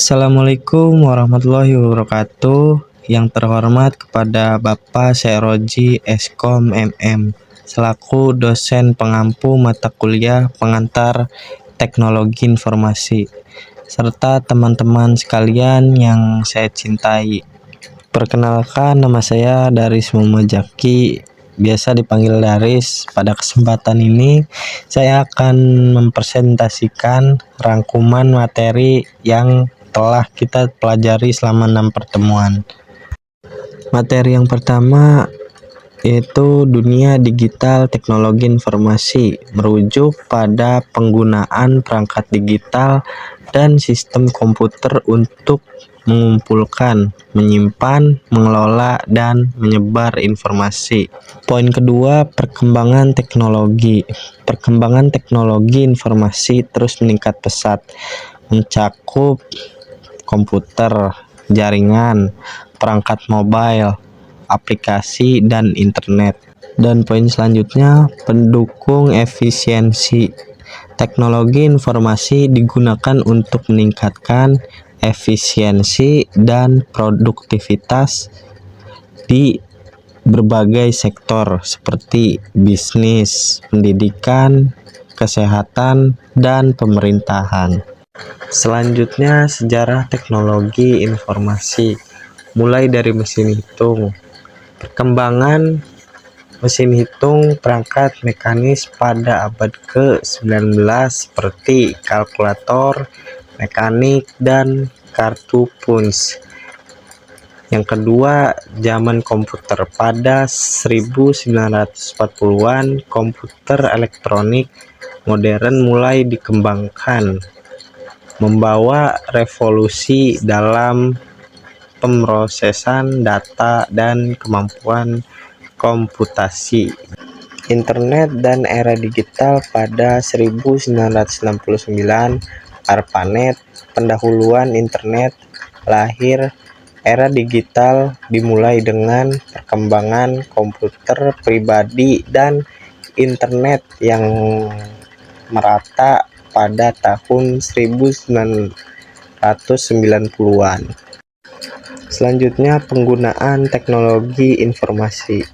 Assalamualaikum warahmatullahi wabarakatuh. Yang terhormat kepada Bapak Syairoji Eskom MM selaku dosen pengampu mata kuliah pengantar teknologi informasi serta teman-teman sekalian yang saya cintai. Perkenalkan, nama saya Daris Muhammad Jaki, biasa dipanggil Daris. Pada kesempatan ini saya akan mempresentasikan rangkuman materi yang telah kita pelajari selama 6 pertemuan. Materi yang pertama yaitu dunia digital teknologi informasi, merujuk pada penggunaan perangkat digital dan sistem komputer untuk mengumpulkan, menyimpan, mengelola, dan menyebar informasi. Poin kedua, perkembangan teknologi. Perkembangan teknologi informasi terus meningkat pesat, mencakup komputer, jaringan, perangkat mobile, aplikasi, dan internet. Dan poin selanjutnya, pendukung efisiensi. Teknologi informasi digunakan untuk meningkatkan efisiensi dan produktivitas di berbagai sektor seperti bisnis, pendidikan, kesehatan, dan pemerintahan. Selanjutnya, sejarah teknologi informasi. Mulai dari mesin hitung. Perkembangan mesin hitung perangkat mekanis pada abad ke-19 seperti kalkulator, mekanik, dan kartu punch. Yang kedua, zaman komputer. Pada 1940-an, komputer elektronik modern mulai dikembangkan, membawa revolusi dalam pemrosesan data dan kemampuan komputasi. Internet dan era digital pada 1969, ARPANET, pendahuluan internet, lahir. Era digital dimulai dengan perkembangan komputer pribadi dan internet yang merata pada tahun 1990-an. Selanjutnya, penggunaan teknologi informasi.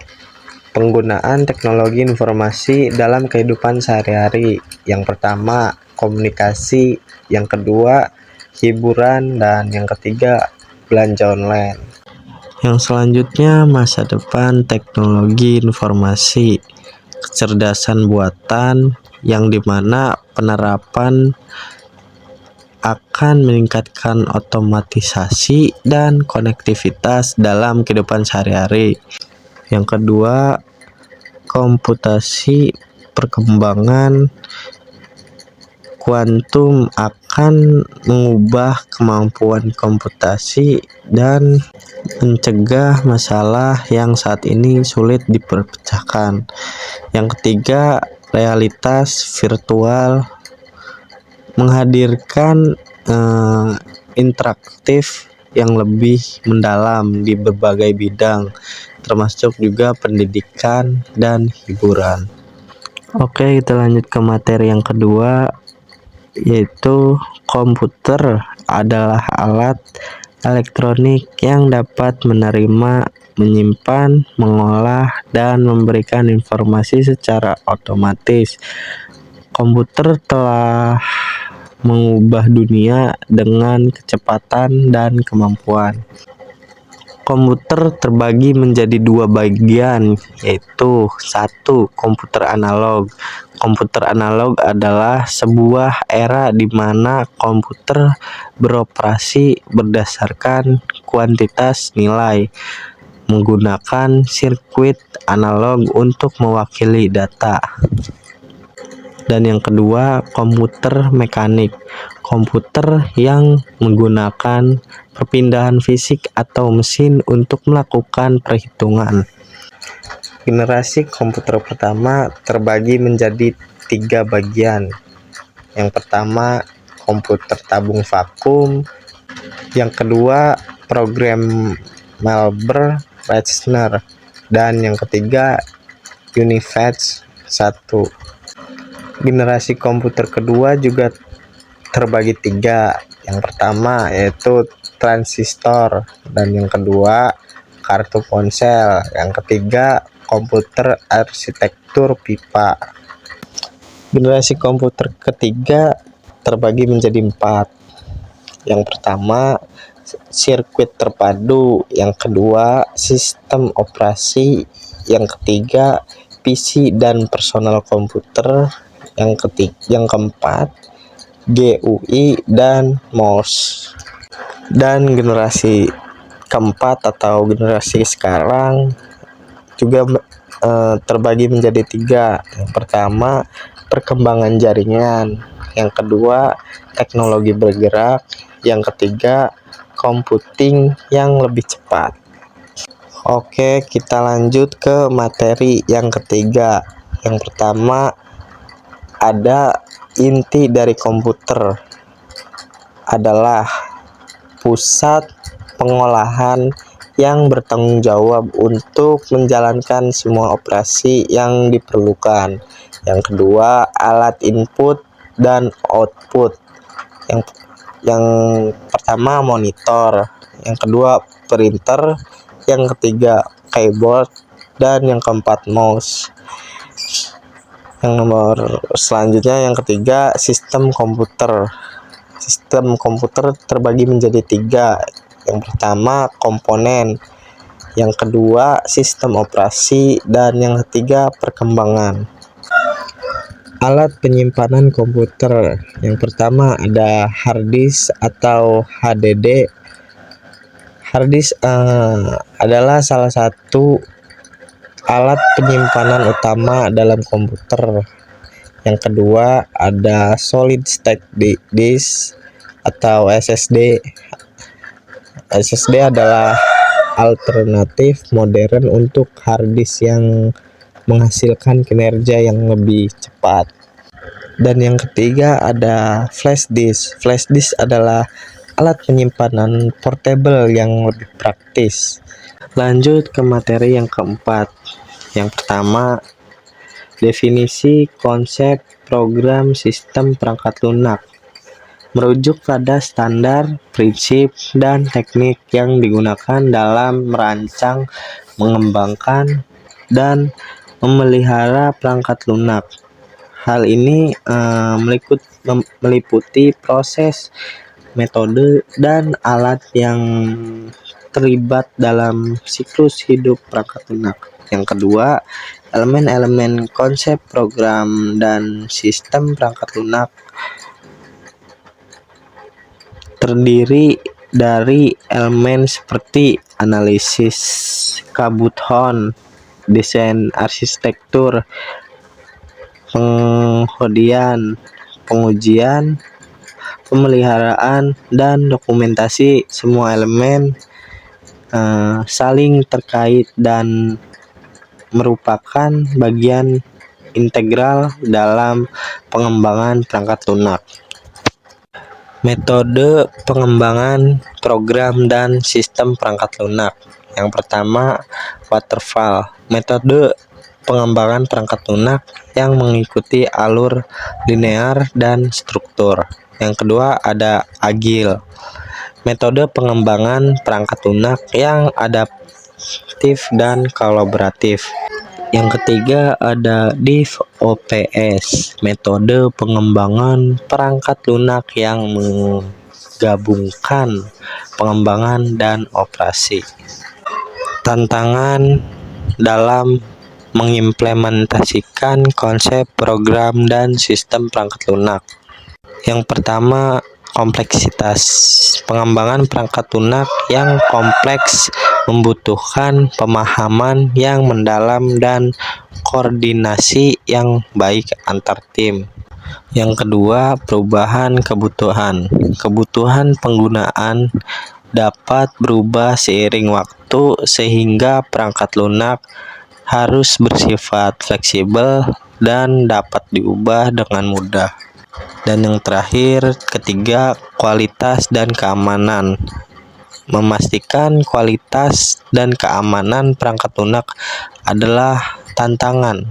Penggunaan teknologi informasi dalam kehidupan sehari-hari. Yang pertama, komunikasi. Yang kedua, hiburan. Dan yang ketiga, belanja online. Yang selanjutnya, masa depan teknologi informasi. Kecerdasan buatan, yang dimana penerapan akan meningkatkan otomatisasi dan konektivitas dalam kehidupan sehari-hari. Yang kedua, komputasi. Perkembangan kuantum akan mengubah kemampuan komputasi dan mencegah masalah yang saat ini sulit diperpecahkan. Yang ketiga, realitas virtual menghadirkan interaktif yang lebih mendalam di berbagai bidang, termasuk juga pendidikan dan hiburan. Oke, kita lanjut ke materi yang kedua, yaitu komputer adalah alat elektronik yang dapat menerima, menyimpan, mengolah, dan memberikan informasi secara otomatis. Komputer telah mengubah dunia dengan kecepatan dan kemampuan. Komputer terbagi menjadi dua bagian, yaitu satu, komputer analog. Komputer analog adalah sebuah era di mana komputer beroperasi berdasarkan kuantitas nilai, menggunakan sirkuit analog untuk mewakili data. Dan yang kedua, komputer mekanik. Komputer yang menggunakan perpindahan fisik atau mesin untuk melakukan perhitungan. Generasi komputer pertama terbagi menjadi 3 bagian. Yang pertama, komputer tabung vakum. Yang kedua, programmable Rechner. Dan yang ketiga, UNIVAC 1. Generasi komputer kedua juga terbagi tiga. Yang pertama yaitu transistor, dan yang kedua kartu ponsel, yang ketiga komputer arsitektur pipa. Generasi komputer ketiga terbagi menjadi 4. Yang pertama sirkuit terpadu, yang kedua sistem operasi, yang ketiga PC dan personal komputer, yang keempat GUI dan mouse. Dan generasi keempat atau generasi sekarang juga terbagi menjadi 3. Yang pertama perkembangan jaringan, yang kedua teknologi bergerak, yang ketiga computing yang lebih cepat. Oke, kita lanjut ke materi yang ketiga. Yang pertama ada inti dari komputer adalah pusat pengolahan yang bertanggung jawab untuk menjalankan semua operasi yang diperlukan. Yang kedua alat input dan output. Yang pertama monitor, yang kedua printer, yang ketiga keyboard, dan yang keempat mouse. Yang nomor selanjutnya yang ketiga sistem komputer. Sistem komputer terbagi menjadi 3. Yang pertama komponen, yang kedua sistem operasi, dan yang ketiga perkembangan. Alat penyimpanan komputer. Yang pertama ada hard disk atau HDD. Hard disk adalah salah satu alat penyimpanan utama dalam komputer. Yang kedua ada solid state disk atau SSD. SSD adalah alternatif modern untuk hard disk yang menghasilkan kinerja yang lebih cepat. Dan yang ketiga ada flash disk. Flash disk adalah alat penyimpanan portable yang lebih praktis. Lanjut ke materi yang keempat. Yang pertama definisi konsep program sistem perangkat lunak, merujuk pada standar, prinsip, dan teknik yang digunakan dalam merancang, mengembangkan, dan memelihara perangkat lunak. Hal ini meliputi proses, metode, dan alat yang terlibat dalam siklus hidup perangkat lunak. Yang kedua, elemen-elemen konsep program dan sistem perangkat lunak terdiri dari elemen seperti analisis kebutuhan, desain arsitektur, pengujian, pemeliharaan, dan dokumentasi. Semua elemen saling terkait dan merupakan bagian integral dalam pengembangan perangkat lunak. Metode pengembangan program dan sistem perangkat lunak. Yang pertama, waterfall, metode pengembangan perangkat lunak yang mengikuti alur linear dan struktur. Yang kedua ada agile, metode pengembangan perangkat lunak yang adaptif dan kolaboratif. Yang ketiga ada DevOps, metode pengembangan perangkat lunak yang menggabungkan pengembangan dan operasi. Tantangan dalam mengimplementasikan konsep program dan sistem perangkat lunak. Yang pertama kompleksitas. Pengembangan perangkat lunak yang kompleks membutuhkan pemahaman yang mendalam dan koordinasi yang baik antar tim. Yang kedua, perubahan kebutuhan. Kebutuhan penggunaan dapat berubah seiring waktu sehingga perangkat lunak harus bersifat fleksibel dan dapat diubah dengan mudah. Dan yang terakhir, ketiga, kualitas dan keamanan. Memastikan kualitas dan keamanan perangkat lunak adalah tantangan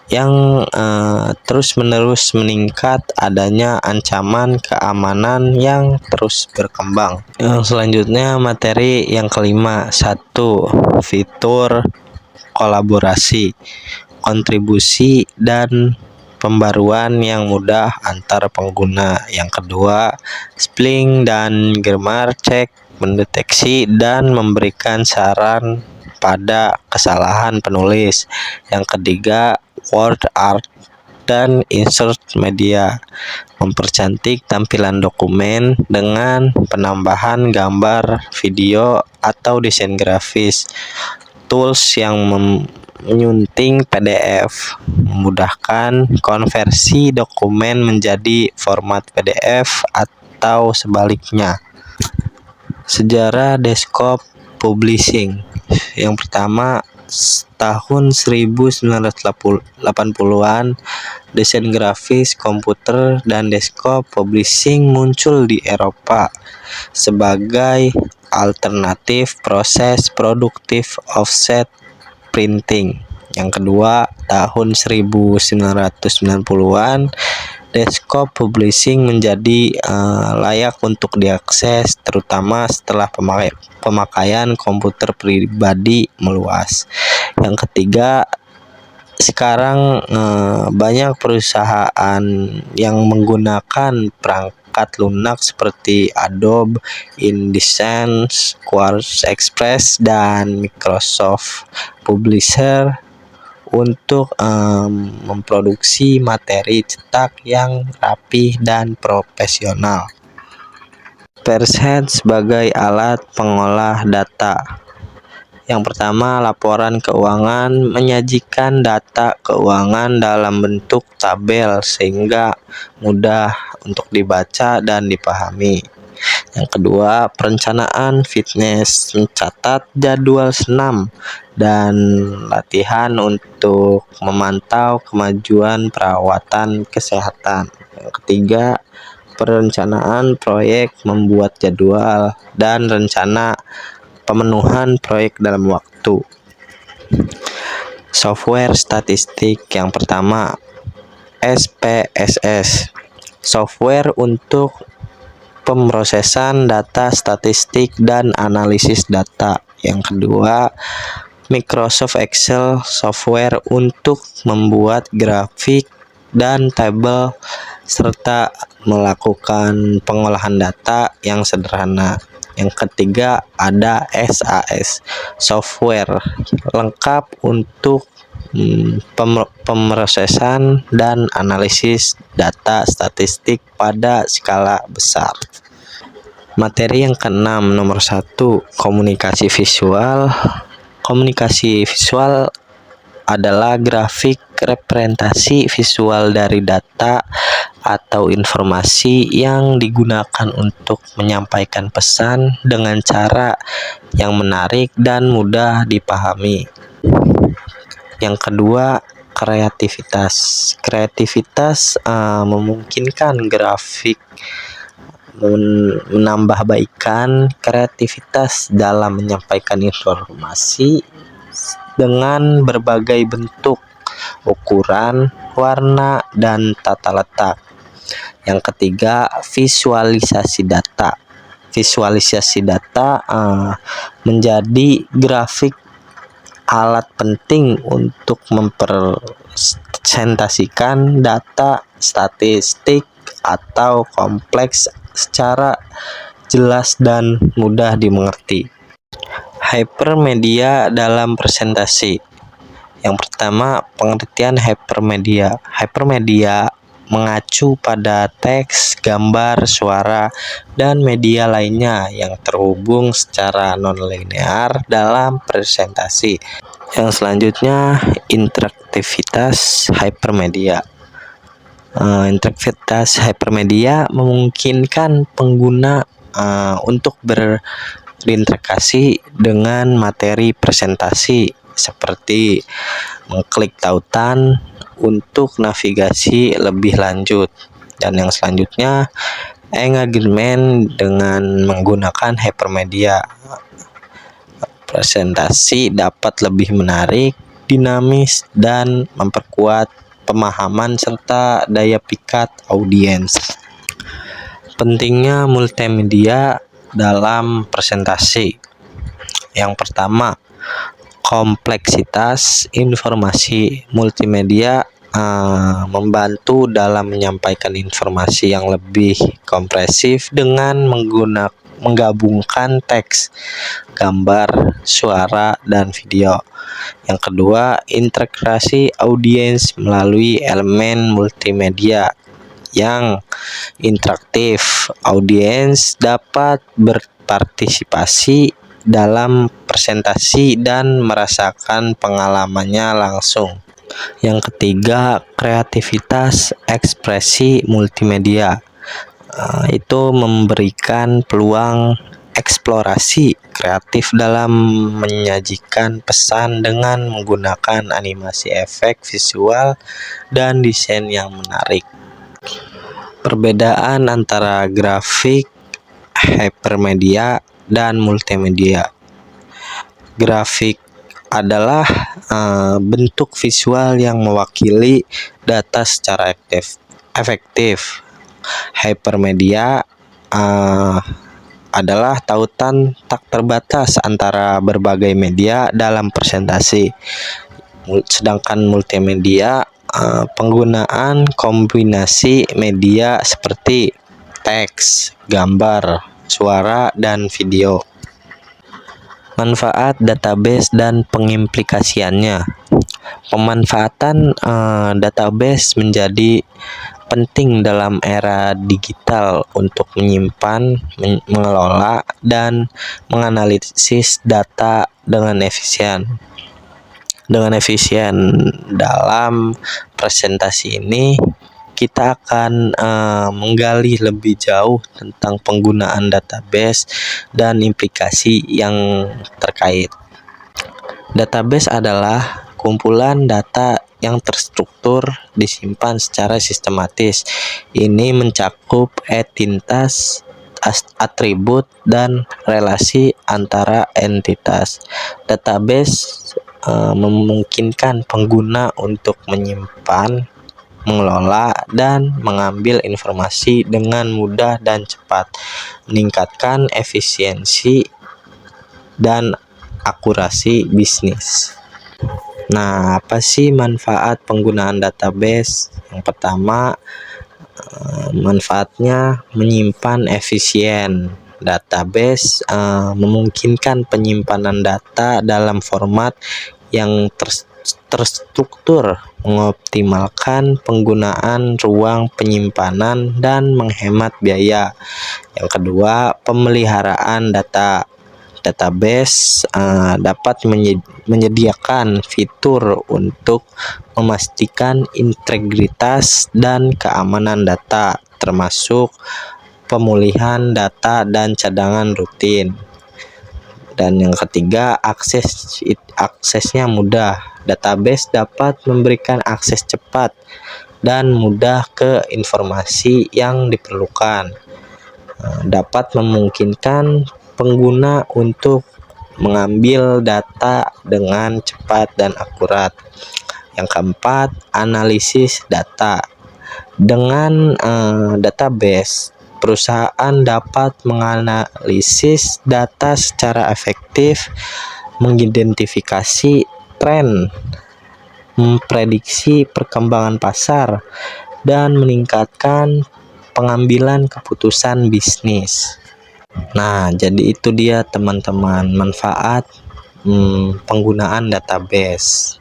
yang terus-menerus meningkat, adanya ancaman keamanan yang terus berkembang. Yang selanjutnya materi yang kelima, 1. Fitur kolaborasi, kontribusi dan pembaruan yang mudah antar pengguna. Yang kedua, spelling dan grammar check, mendeteksi dan memberikan saran pada kesalahan penulis. Yang ketiga, word art dan insert media, mempercantik tampilan dokumen dengan penambahan gambar, video, atau desain grafis. Tools yang menyunting PDF, memudahkan konversi dokumen menjadi format PDF atau sebaliknya. Sejarah desktop publishing. Yang pertama, tahun 1980-an, desain grafis komputer dan desktop publishing muncul di Eropa sebagai alternatif proses produktif offset printing. Yang kedua, tahun 1990-an, desktop publishing menjadi layak untuk diakses, terutama setelah pemakaian komputer pribadi meluas. Yang ketiga, sekarang banyak perusahaan yang menggunakan perangkat lunak seperti Adobe, InDesign, Quartz Express, dan Microsoft Publisher untuk memproduksi materi cetak yang rapi dan profesional. Spreadsheet sebagai alat pengolah data. Yang pertama, laporan keuangan menyajikan data keuangan dalam bentuk tabel sehingga mudah untuk dibaca dan dipahami. Yang kedua, perencanaan fitness, mencatat jadwal senam dan latihan untuk memantau kemajuan perawatan kesehatan. Yang ketiga, perencanaan proyek, membuat jadwal dan rencana pemenuhan proyek dalam waktu. Software statistik. Yang pertama, SPSS, software untuk pemrosesan data statistik dan analisis data. Yang kedua, Microsoft Excel, software untuk membuat grafik dan tabel serta melakukan pengolahan data yang sederhana. Yang ketiga, ada SAS, software lengkap untuk pemrosesan dan analisis data statistik pada skala besar. Materi yang keenam, nomor 1, komunikasi visual. Komunikasi visual adalah grafik representasi visual dari data atau informasi yang digunakan untuk menyampaikan pesan dengan cara yang menarik dan mudah dipahami. Yang kedua, kreativitas. Kreativitas memungkinkan grafik menambahbaikan kreativitas dalam menyampaikan informasi dengan berbagai bentuk, ukuran, warna, dan tata letak. Yang ketiga, visualisasi data. Visualisasi data menjadi grafik alat penting untuk mempresentasikan data statistik atau kompleks secara jelas dan mudah dimengerti. Hypermedia dalam presentasi. Yang pertama, pengertian hypermedia. Hypermedia mengacu pada teks, gambar, suara, dan media lainnya yang terhubung secara non-linear dalam presentasi. Yang selanjutnya, interaktivitas hypermedia. Interaktivitas hypermedia memungkinkan pengguna untuk berinteraksi dengan materi presentasi seperti mengklik tautan untuk navigasi lebih lanjut. Dan yang selanjutnya, engagement dengan menggunakan hypermedia. Presentasi dapat lebih menarik dinamis dan memperkuat pemahaman serta daya pikat audiens. Pentingnya multimedia dalam presentasi. Yang pertama, kompleksitas informasi multimedia membantu dalam menyampaikan informasi yang lebih kompresif dengan menggabungkan teks, gambar, suara, dan video. Yang kedua, integrasi audiens melalui elemen multimedia yang interaktif. Audiens dapat berpartisipasi dalam presentasi dan merasakan pengalamannya langsung. Yang ketiga, kreativitas ekspresi multimedia. Itu memberikan peluang eksplorasi kreatif dalam menyajikan pesan dengan menggunakan animasi, efek visual, dan desain yang menarik. Perbedaan antara grafik, hypermedia, dan multimedia. Grafik adalah bentuk visual yang mewakili data secara efektif. Hypermedia adalah tautan tak terbatas antara berbagai media dalam presentasi. Sedangkan multimedia penggunaan kombinasi media seperti teks, gambar, suara, dan video. Manfaat database dan pengimplikasiannya. Pemanfaatan database menjadi penting dalam era digital untuk menyimpan, mengelola, dan menganalisis data dengan efisien. Dalam presentasi ini kita akan menggali lebih jauh tentang penggunaan database dan implikasi yang terkait. Database adalah kumpulan data yang terstruktur, disimpan secara sistematis. Ini mencakup entitas, atribut, dan relasi antara entitas. Database memungkinkan pengguna untuk menyimpan, mengelola, dan mengambil informasi dengan mudah dan cepat, meningkatkan efisiensi dan akurasi bisnis. Nah, apa sih manfaat penggunaan database? Yang pertama, manfaatnya menyimpan efisien. Database memungkinkan penyimpanan data dalam format yang terstruktur, mengoptimalkan penggunaan ruang penyimpanan dan menghemat biaya. Yang kedua, pemeliharaan data. Database dapat menyediakan fitur untuk memastikan integritas dan keamanan data, termasuk pemulihan data dan cadangan rutin. Dan yang ketiga, aksesnya mudah. Database dapat memberikan akses cepat dan mudah ke informasi yang diperlukan. Dapat memungkinkan pengguna untuk mengambil data dengan cepat dan akurat. Yang keempat, analisis data. Dengan database, perusahaan dapat menganalisis data secara efektif, mengidentifikasi tren, memprediksi perkembangan pasar, dan meningkatkan pengambilan keputusan bisnis. Nah, jadi itu dia teman-teman manfaat penggunaan database.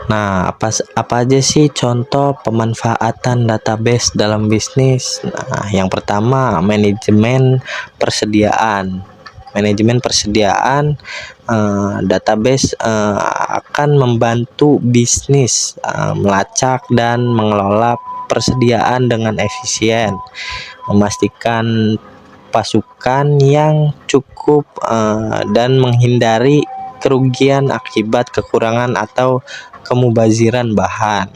Nah, apa aja sih contoh pemanfaatan database dalam bisnis? Nah, yang pertama, manajemen persediaan. Database akan membantu bisnis melacak dan mengelola persediaan dengan efisien, memastikan pasukan yang cukup dan menghindari kerugian akibat kekurangan atau kemubaziran bahan.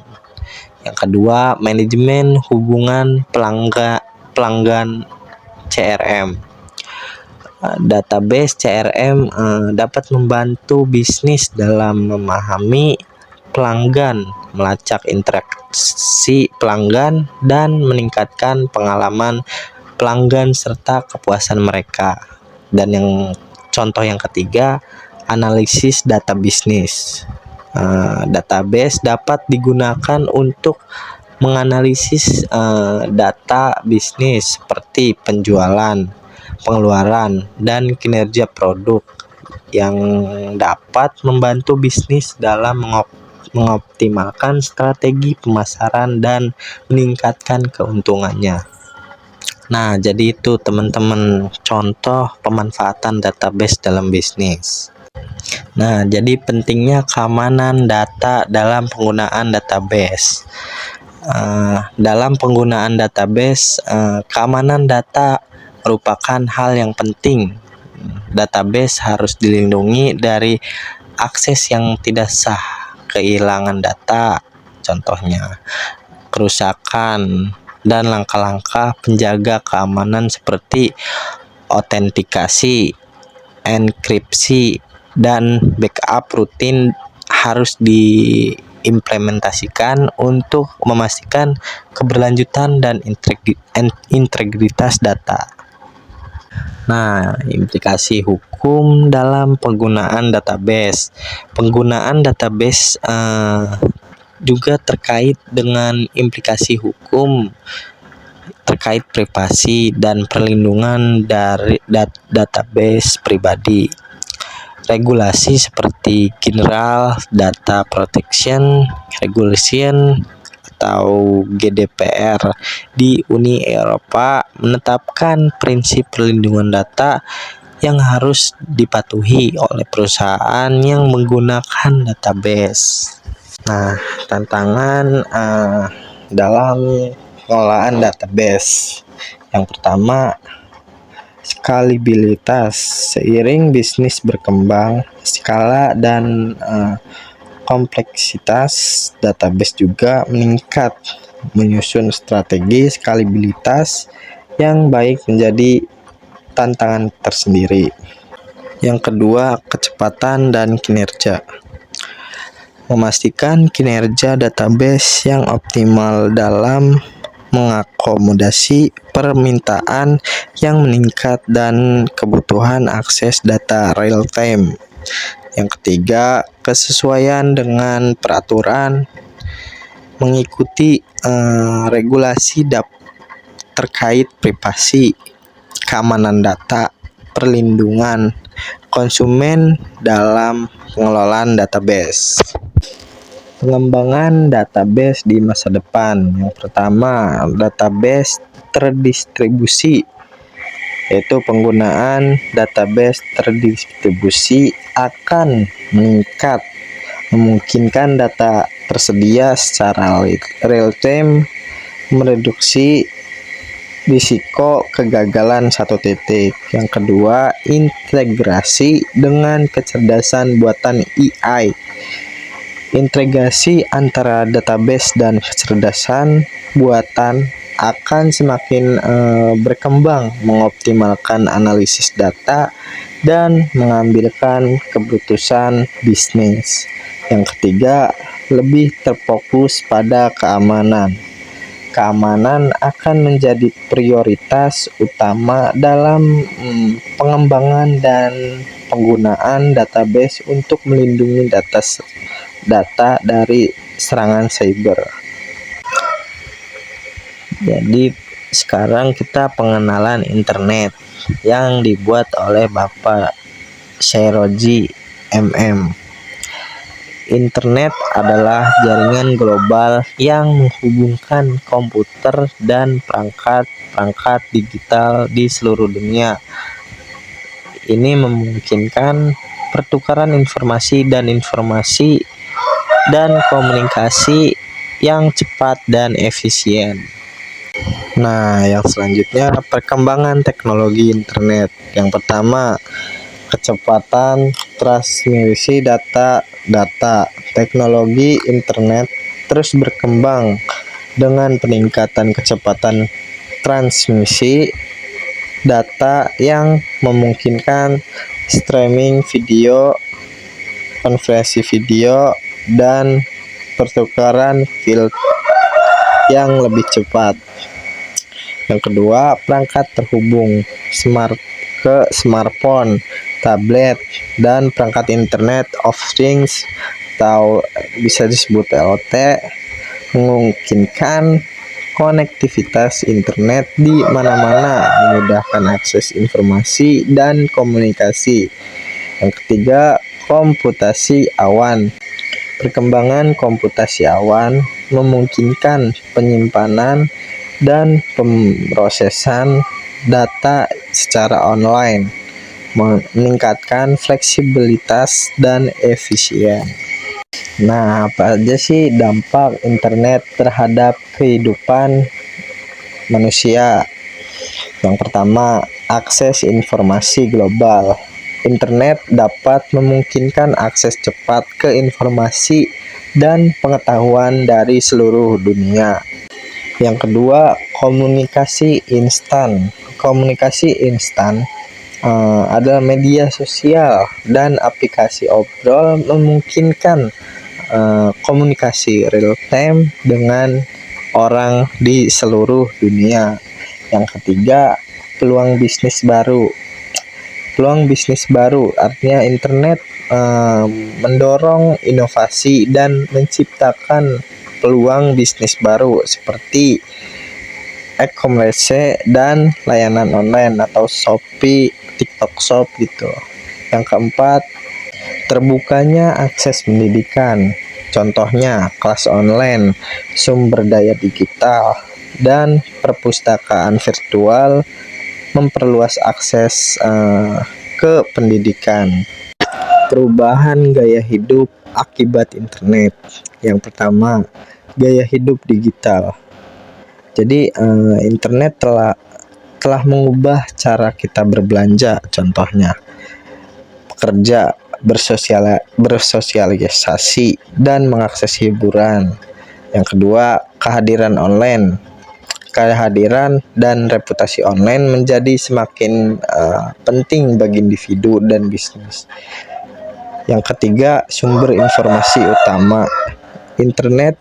Yang kedua, manajemen hubungan pelanggan CRM. Database CRM dapat membantu bisnis dalam memahami pelanggan, melacak interaksi pelanggan, dan meningkatkan pengalaman pelanggan serta kepuasan mereka. Dan yang contoh yang ketiga, analisis data bisnis. Database dapat digunakan untuk menganalisis data bisnis seperti penjualan, pengeluaran, dan kinerja produk yang dapat membantu bisnis dalam mengoptimalkan strategi pemasaran dan meningkatkan keuntungannya. Nah, jadi itu teman-teman contoh pemanfaatan database dalam bisnis. Nah, jadi pentingnya keamanan data dalam penggunaan database. Dalam penggunaan database, keamanan data merupakan hal yang penting. Database harus dilindungi dari akses yang tidak sah, kehilangan data, contohnya kerusakan, dan langkah-langkah penjaga keamanan seperti autentikasi, enkripsi, dan backup rutin harus diimplementasikan untuk memastikan keberlanjutan dan integritas data. Nah, implikasi hukum dalam penggunaan database. Penggunaan database juga terkait dengan implikasi hukum terkait privasi dan perlindungan dari database pribadi. Regulasi seperti General Data Protection Regulation atau GDPR di Uni Eropa menetapkan prinsip perlindungan data yang harus dipatuhi oleh perusahaan yang menggunakan database. Nah, tantangan dalam pengelolaan database. Yang pertama, skalabilitas. Seiring bisnis berkembang, skala dan kompleksitas database juga meningkat. Menyusun strategi skalabilitas yang baik menjadi tantangan tersendiri. Yang kedua, kecepatan dan kinerja. Memastikan kinerja database yang optimal dalam mengakomodasi permintaan yang meningkat dan kebutuhan akses data real time. Yang ketiga, kesesuaian dengan peraturan, mengikuti regulasi terkait privasi, keamanan data, perlindungan konsumen dalam pengelolaan database. Pengembangan database di masa depan. Yang pertama, database terdistribusi, yaitu penggunaan database terdistribusi akan meningkat, memungkinkan data tersedia secara real time, mereduksi risiko kegagalan satu titik. Yang kedua, integrasi dengan kecerdasan buatan AI. Integrasi antara database dan kecerdasan buatan akan semakin berkembang, mengoptimalkan analisis data dan mengambilkan keputusan bisnis. Yang ketiga, lebih terfokus pada keamanan. Keamanan akan menjadi prioritas utama dalam pengembangan dan penggunaan database untuk melindungi data dari serangan cyber. Jadi sekarang kita pengenalan internet yang dibuat oleh Bapak Syairoji MM. Internet adalah jaringan global yang menghubungkan komputer dan perangkat-perangkat digital di seluruh dunia. Ini memungkinkan pertukaran informasi dan komunikasi yang cepat dan efisien. Nah, yang selanjutnya perkembangan teknologi internet. Yang pertama, kecepatan transmisi data. Teknologi internet terus berkembang dengan peningkatan kecepatan transmisi data yang memungkinkan streaming video, konferensi video, dan pertukaran file yang lebih cepat. Yang kedua, perangkat terhubung smartphone, tablet, dan perangkat Internet of Things atau bisa disebut IoT memungkinkan konektivitas internet di mana-mana, memudahkan akses informasi dan komunikasi. Yang ketiga, komputasi awan. Perkembangan komputasi awan memungkinkan penyimpanan dan pemrosesan data secara online, meningkatkan fleksibilitas dan efisien. Nah, apa aja sih dampak internet terhadap kehidupan manusia? Yang pertama, akses informasi global. Internet dapat memungkinkan akses cepat ke informasi dan pengetahuan dari seluruh dunia. Yang kedua, komunikasi instan. Komunikasi instan adalah media sosial dan aplikasi obrol memungkinkan komunikasi real time dengan orang di seluruh dunia. Yang ketiga, peluang bisnis baru. Peluang bisnis baru artinya internet mendorong inovasi dan menciptakan peluang bisnis baru seperti e-commerce dan layanan online atau Shopee, TikTok Shop gitu. Yang keempat, terbukanya akses pendidikan. Contohnya kelas online, sumber daya digital, dan perpustakaan virtual memperluas akses ke pendidikan. Perubahan gaya hidup akibat internet. Yang pertama, gaya hidup digital. Jadi internet telah mengubah cara kita berbelanja, contohnya bekerja, bersosialisasi, dan mengakses hiburan. Yang kedua, kehadiran online. Kehadiran dan reputasi online menjadi semakin penting bagi individu dan bisnis. Yang ketiga, sumber informasi utama. Internet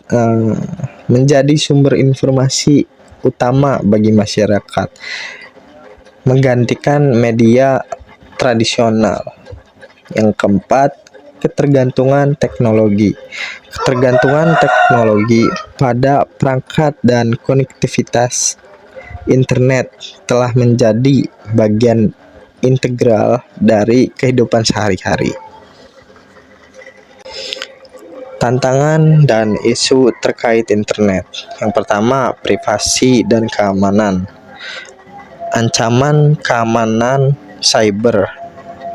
menjadi sumber informasi utama bagi masyarakat, menggantikan media tradisional. Yang keempat, ketergantungan teknologi. Ketergantungan teknologi pada perangkat dan konektivitas internet telah menjadi bagian integral dari kehidupan sehari-hari. Tantangan dan isu terkait internet. Yang pertama, privasi dan keamanan. Ancaman keamanan cyber,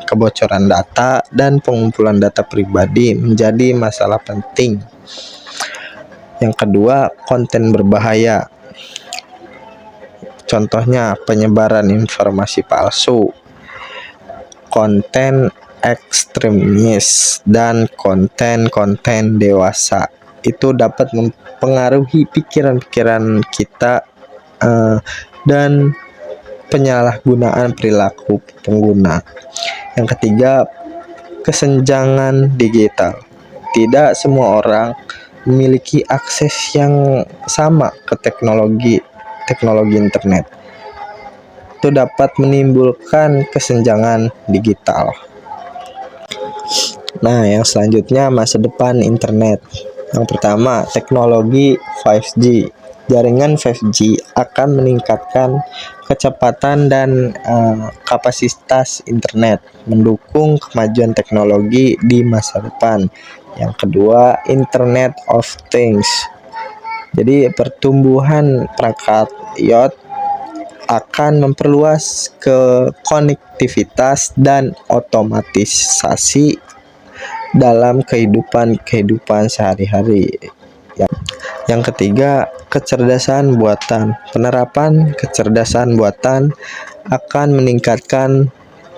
kebocoran data, dan pengumpulan data pribadi menjadi masalah penting. Yang kedua, konten berbahaya. Contohnya penyebaran informasi palsu, konten ekstremis, dan konten dewasa. Itu dapat mempengaruhi pikiran-pikiran kita dan penyalahgunaan perilaku pengguna. Yang ketiga, kesenjangan digital. Tidak semua orang memiliki akses yang sama ke teknologi internet. Itu dapat menimbulkan kesenjangan digital. Nah, yang selanjutnya masa depan internet. Yang pertama, teknologi 5G. Jaringan 5G akan meningkatkan kecepatan dan kapasitas internet, mendukung kemajuan teknologi di masa depan. Yang kedua, Internet of Things. Jadi pertumbuhan perangkat IoT akan memperluas ke konektivitas dan otomatisasi dalam kehidupan sehari-hari. Yang ketiga, kecerdasan buatan. Penerapan kecerdasan buatan akan meningkatkan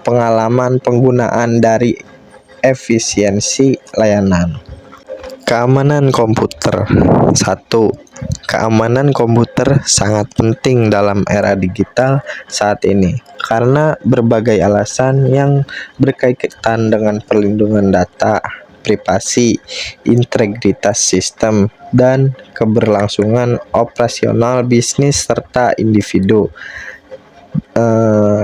pengalaman penggunaan dari efisiensi layanan. Keamanan komputer. Satu, keamanan komputer sangat penting dalam era digital saat ini karena berbagai alasan yang berkaitan dengan perlindungan data, privasi, integritas sistem, dan keberlangsungan operasional bisnis serta individu.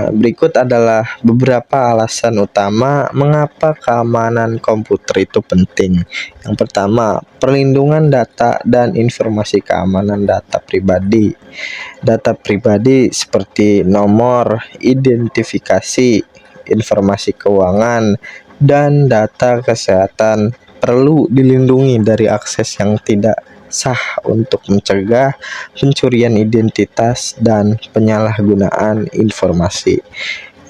Berikut adalah beberapa alasan utama mengapa keamanan komputer itu penting. Yang pertama, perlindungan data dan informasi. Keamanan data pribadi. Data pribadi seperti nomor identifikasi, informasi keuangan, dan data kesehatan perlu dilindungi dari akses yang tidak sah untuk mencegah pencurian identitas dan penyalahgunaan informasi.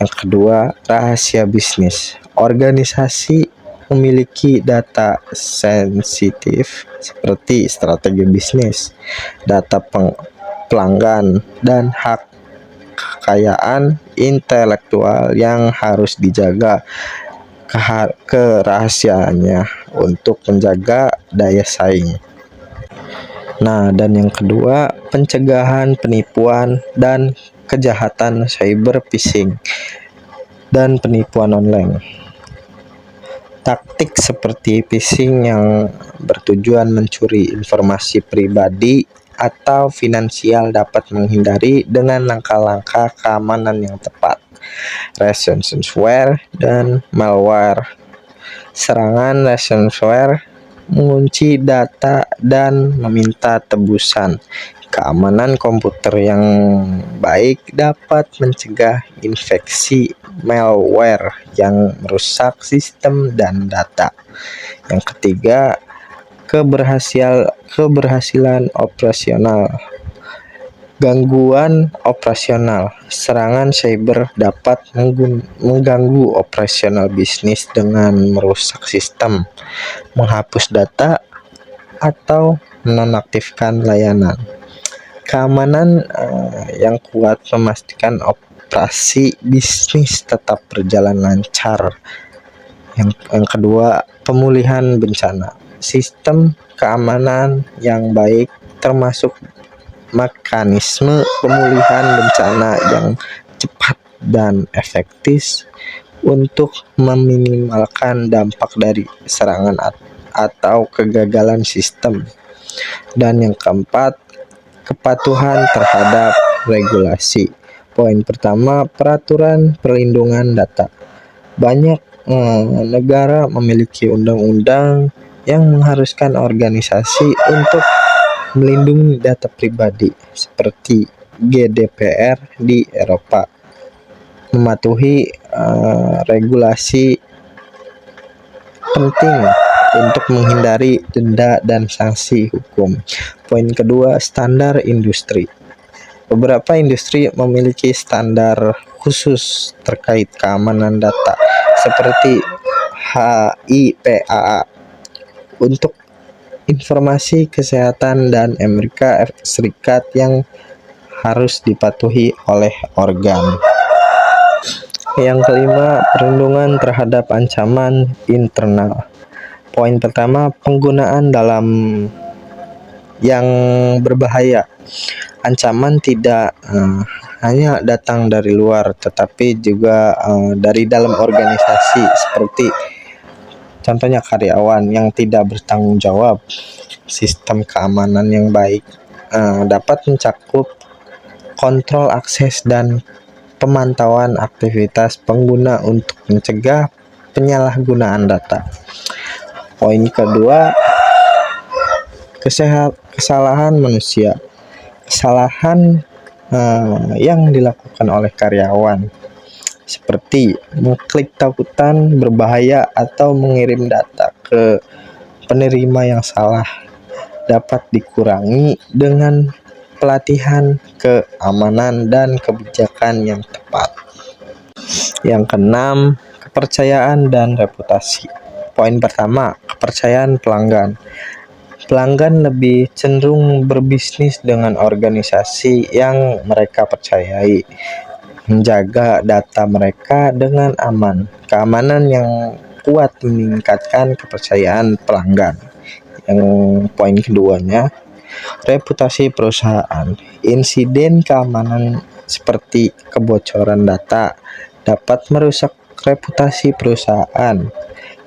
Yang kedua, rahasia bisnis. Organisasi memiliki data sensitif seperti strategi bisnis, data pelanggan, dan hak kekayaan intelektual yang harus dijaga kerahasiaannya untuk menjaga daya saing. Nah, dan yang kedua, pencegahan penipuan dan kejahatan cyber phishing dan penipuan online. Taktik seperti phishing yang bertujuan mencuri informasi pribadi atau finansial dapat menghindari dengan langkah-langkah keamanan yang tepat. Ransomware dan malware. Serangan ransomware mengunci data dan meminta tebusan. Keamanan komputer yang baik dapat mencegah infeksi malware yang merusak sistem dan data. Yang ketiga, keberhasilan operasional. Gangguan operasional. Serangan cyber dapat mengganggu operasional bisnis dengan merusak sistem, menghapus data, atau menonaktifkan layanan. Keamanan yang kuat memastikan operasi bisnis tetap berjalan lancar. Yang kedua, pemulihan bencana. Sistem keamanan yang baik termasuk mekanisme pemulihan bencana yang cepat dan efektif untuk meminimalkan dampak dari serangan atau kegagalan sistem. Dan yang keempat, kepatuhan terhadap regulasi. Poin pertama, peraturan perlindungan data. Banyak negara memiliki undang-undang yang mengharuskan organisasi untuk melindungi data pribadi seperti GDPR di Eropa. Mematuhi regulasi penting untuk menghindari denda dan sanksi hukum. Poin kedua, standar industri. Beberapa industri memiliki standar khusus terkait keamanan data seperti HIPAA untuk informasi kesehatan dan Amerika Serikat yang harus dipatuhi oleh organ. Yang kelima, perlindungan terhadap ancaman internal. Poin pertama, penggunaan dalam yang berbahaya. Ancaman tidak hanya datang dari luar, tetapi juga dari dalam organisasi, seperti contohnya karyawan yang tidak bertanggung jawab. Sistem keamanan yang baik dapat mencakup kontrol akses dan pemantauan aktivitas pengguna untuk mencegah penyalahgunaan data. Poin kedua, kesalahan manusia. Kesalahan yang dilakukan oleh karyawan seperti mengklik tautan berbahaya atau mengirim data ke penerima yang salah dapat dikurangi dengan pelatihan keamanan dan kebijakan yang tepat. Yang keenam, kepercayaan dan reputasi. Poin pertama, kepercayaan pelanggan. Pelanggan lebih cenderung berbisnis dengan organisasi yang mereka percayai. Menjaga data mereka dengan aman. Keamanan yang kuat meningkatkan kepercayaan pelanggan. Yang poin keduanya, reputasi perusahaan. Insiden keamanan seperti kebocoran data dapat merusak reputasi perusahaan.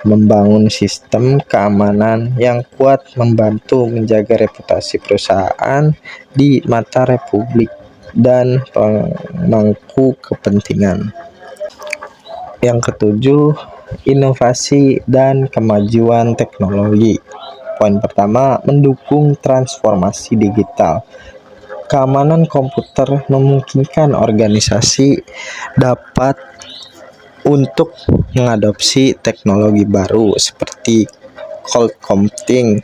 Membangun sistem keamanan yang kuat membantu menjaga reputasi perusahaan di mata publik dan pemangku kepentingan. Yang ketujuh, inovasi dan kemajuan teknologi. Poin pertama, mendukung transformasi digital. Keamanan komputer memungkinkan organisasi dapat untuk mengadopsi teknologi baru seperti cloud computing,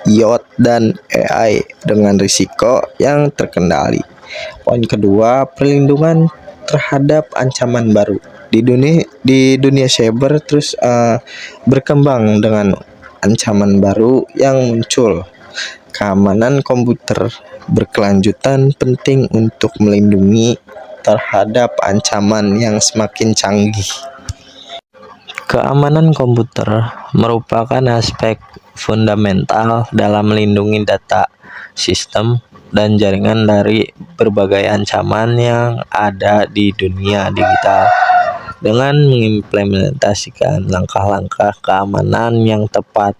IoT, dan AI dengan risiko yang terkendali. Poin kedua, perlindungan terhadap ancaman baru. Di dunia cyber terus berkembang dengan ancaman baru yang muncul. Keamanan komputer berkelanjutan penting untuk melindungi terhadap ancaman yang semakin canggih. Keamanan komputer merupakan aspek fundamental dalam melindungi data, sistem, dan jaringan dari berbagai ancaman yang ada di dunia digital. Dengan mengimplementasikan langkah-langkah keamanan yang tepat,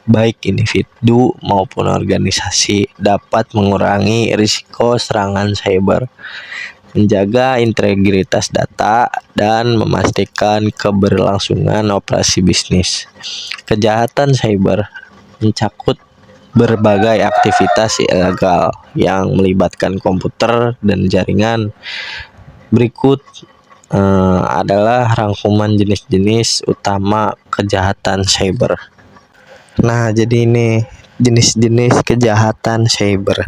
baik individu maupun organisasi dapat mengurangi risiko serangan cyber, menjaga integritas data, dan memastikan keberlangsungan operasi bisnis. Kejahatan cyber mencakup berbagai aktivitas ilegal yang melibatkan komputer dan jaringan. Berikut adalah rangkuman jenis-jenis utama kejahatan cyber. Nah, jadi ini jenis-jenis kejahatan cyber.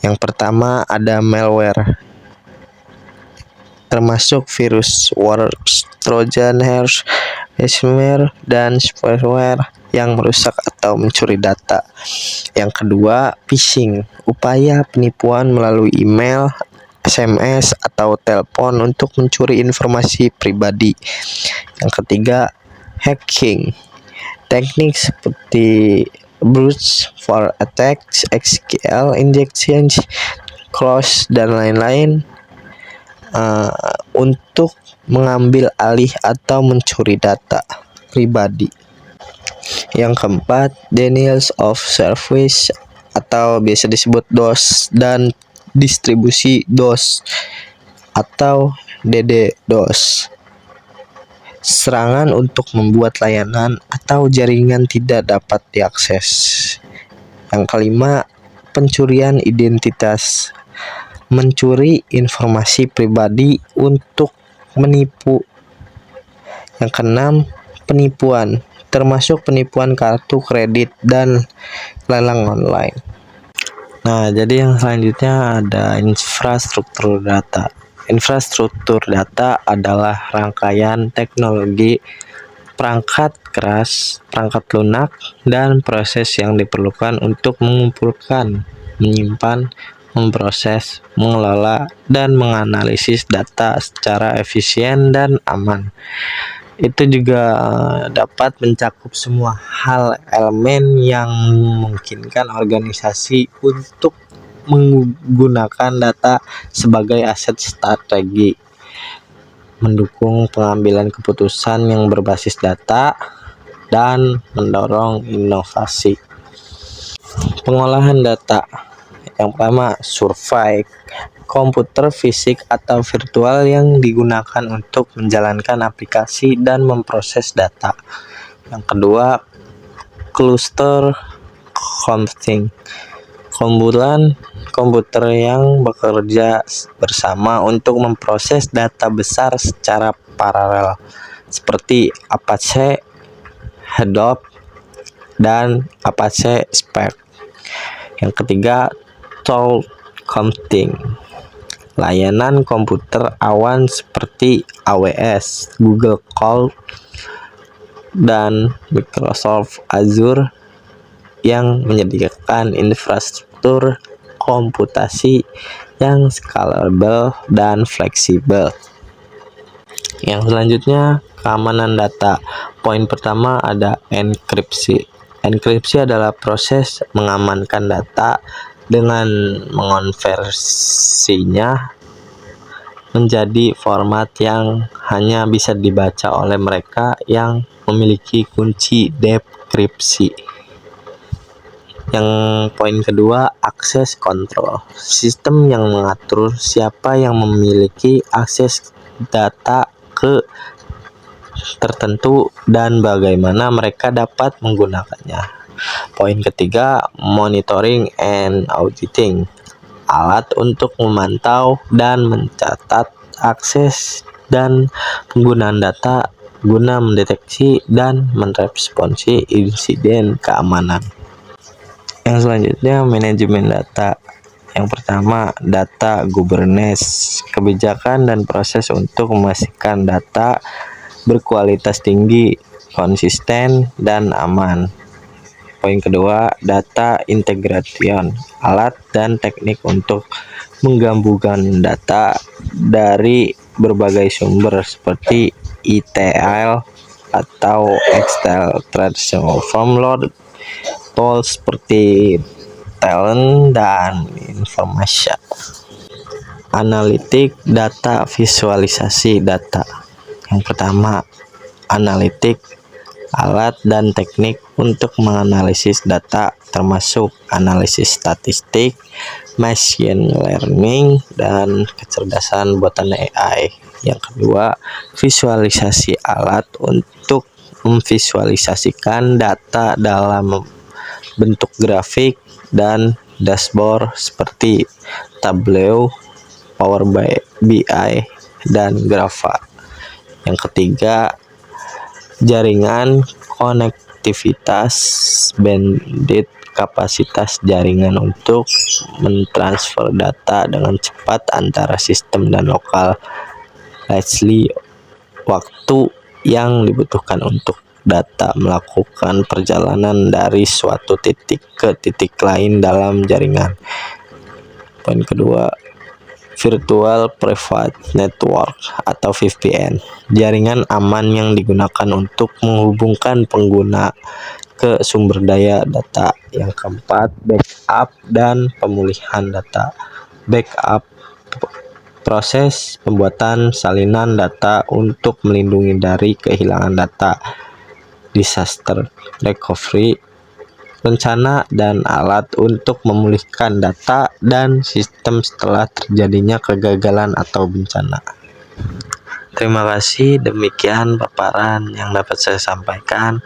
Yang pertama ada malware, termasuk virus, worms, trojan horse, ransomware, dan spyware yang merusak atau mencuri data. Yang kedua, phishing, upaya penipuan melalui email, SMS, atau telepon untuk mencuri informasi pribadi. Yang ketiga, hacking, teknik seperti brute force attacks, SQL injection, cross, dan lain-lain untuk mengambil alih atau mencuri data pribadi. Yang keempat, denials of service atau biasa disebut DOS, dan distribusi DOS atau DDoS. Serangan untuk membuat layanan atau jaringan tidak dapat diakses. Yang kelima, pencurian identitas, mencuri informasi pribadi untuk menipu. Yang keenam, penipuan, termasuk penipuan kartu kredit dan lelang online. Nah, jadi yang selanjutnya ada infrastruktur data. Infrastruktur data adalah rangkaian teknologi, perangkat keras, perangkat lunak, dan proses yang diperlukan untuk mengumpulkan, menyimpan, memproses, mengelola, dan menganalisis data secara efisien dan aman. Itu juga dapat mencakup semua hal elemen yang memungkinkan organisasi untuk menggunakan data sebagai aset strategi, mendukung pengambilan keputusan yang berbasis data, dan mendorong inovasi. Pengolahan data. Yang pertama, survei, komputer fisik atau virtual yang digunakan untuk menjalankan aplikasi dan memproses data. Yang kedua, cluster computing, komputer yang bekerja bersama untuk memproses data besar secara paralel, seperti Apache Hadoop dan Apache Spark. Yang ketiga, cloud computing, layanan komputer awan seperti AWS, Google Cloud, dan Microsoft Azure yang menyediakan infrastruktur komputasi yang scalable dan fleksibel. Yang selanjutnya, keamanan data. Poin pertama ada enkripsi, Enkripsi adalah proses mengamankan data dengan mengonversinya menjadi format yang hanya bisa dibaca oleh mereka yang memiliki kunci dekripsi. Yang poin kedua, akses kontrol. Sistem yang mengatur siapa yang memiliki akses data ke tertentu dan bagaimana mereka dapat menggunakannya. Poin ketiga, monitoring and auditing. Alat untuk memantau dan mencatat akses dan penggunaan data guna mendeteksi dan meresponsi insiden keamanan. Yang selanjutnya, manajemen data. Yang pertama, data governance, kebijakan dan proses untuk memastikan data berkualitas tinggi, konsisten, dan aman. Poin kedua, data integration, alat dan teknik untuk menggabungkan data dari berbagai sumber seperti ETL atau Excel transform load tools seperti talent dan information. Analitik data, visualisasi data. Yang pertama, analitik, alat dan teknik untuk menganalisis data termasuk analisis statistik, machine learning, dan kecerdasan buatan AI. Yang kedua, visualisasi alat untuk memvisualisasikan data dalam bentuk grafik dan dashboard seperti Tableau, Power BI, dan Grapha. Yang ketiga, jaringan konektivitas, bandwidth, kapasitas jaringan untuk mentransfer data dengan cepat antara sistem dan lokal. Lastly, waktu yang dibutuhkan untuk data melakukan perjalanan dari suatu titik ke titik lain dalam jaringan. Poin kedua, Virtual Private Network atau VPN, jaringan aman yang digunakan untuk menghubungkan pengguna ke sumber daya data. Yang keempat, backup dan pemulihan data. Backup, proses pembuatan salinan data untuk melindungi dari kehilangan data. Disaster recovery, rencana dan alat untuk memulihkan data dan sistem setelah terjadinya kegagalan atau bencana. Terima kasih, demikian paparan yang dapat saya sampaikan.